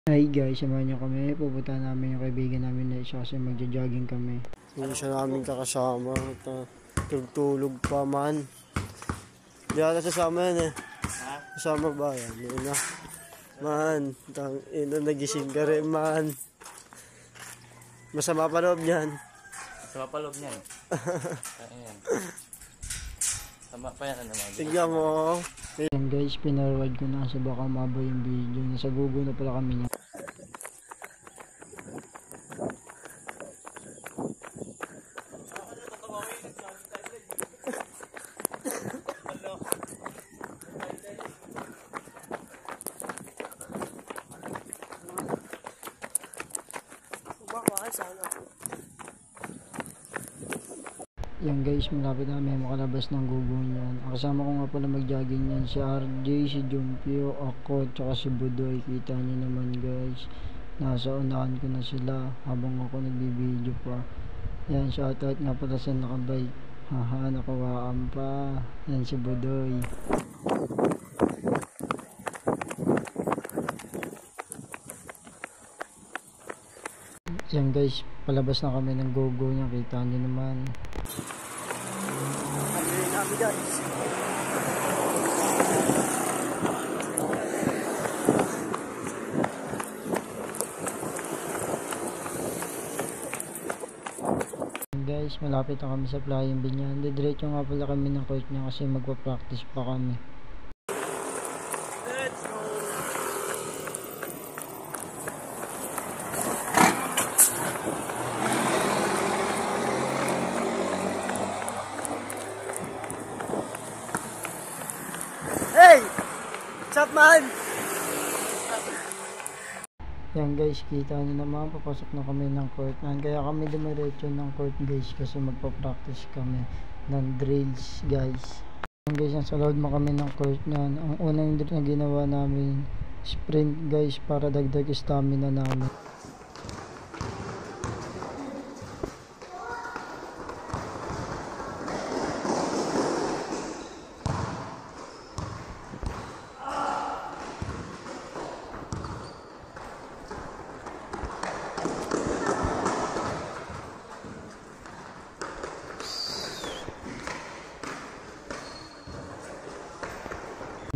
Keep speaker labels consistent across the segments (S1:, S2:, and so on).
S1: Hi guys, samahan nyo kami. Pupunta namin yung kaibigan namin na isa kasi magja-jogging kami. Hindi siya namin kakasama. Tulog pa man. Hindi ata sasama yan eh. Ha? Kasama ba yan? Hindi na. Man, nagising ka rin man. Masama pa loob niyan.
S2: Sama pa loob niyan. Ayan. Sama pa yan naman.
S1: Tignan mo. Ayan guys, pinarwad ko na kasi baka maba yung video. Nasa Google na pala kami niya. Yan guys, malapit na may makalabas ng Google niyan. Ang kasama ko nga pala mag-jogging yan, si RJ, si Jumpio, ako, tsaka si Budoy. Kita niyo naman guys, nasa unahan ko na sila habang ako nagbibideo pa. Yan, shoutout nga pala sa nakabike. Haha, nakawaan pa. Yan si Budoy. Yan guys, palabas na kami ng Google niya. Kita niyo naman. Guys. Guys, malapit na kami sa Flying Binyan. Diretso nga pala kami ng court niya kasi magpa-practice pa kami. Let's go. Hey! What's up man? Yan guys, kita nyo naman, papasok na kami ng court. Kaya kami dumiretso ng court guys kasi magpa-practice kami ng drills guys. Yan guys, nasa load mo kami ng court nyan. Ang unang drill na ginawa namin, sprint guys, para dagdag stamina namin.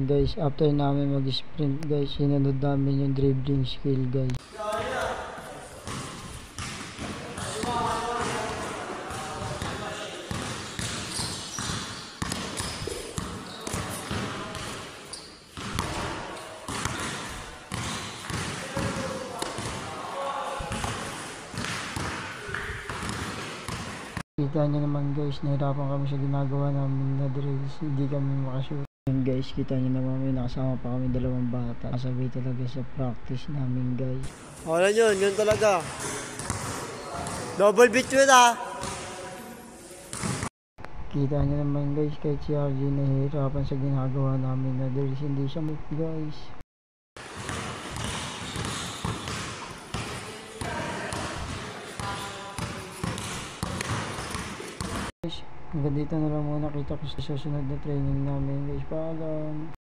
S1: Guys, after namin mag-sprint guys, sinunod namin yung dribbling skill guys. Kita nyo naman guys, nahirapan kami sa ginagawa namin na drills, hindi kami makashoot. Yan guys, kita nyo naman, may nakasama pa kami dalawang bata. Kasabay talaga sa practice namin guys. Wala yun, yun talaga. Double beat yun ah. Kita nyo naman guys, kahit si RJ nahihirapan sa ginagawa namin na drills, hindi siya move guys. Hanggang dito na lang muna, kita ko sa susunod na training namin guys. Paalam.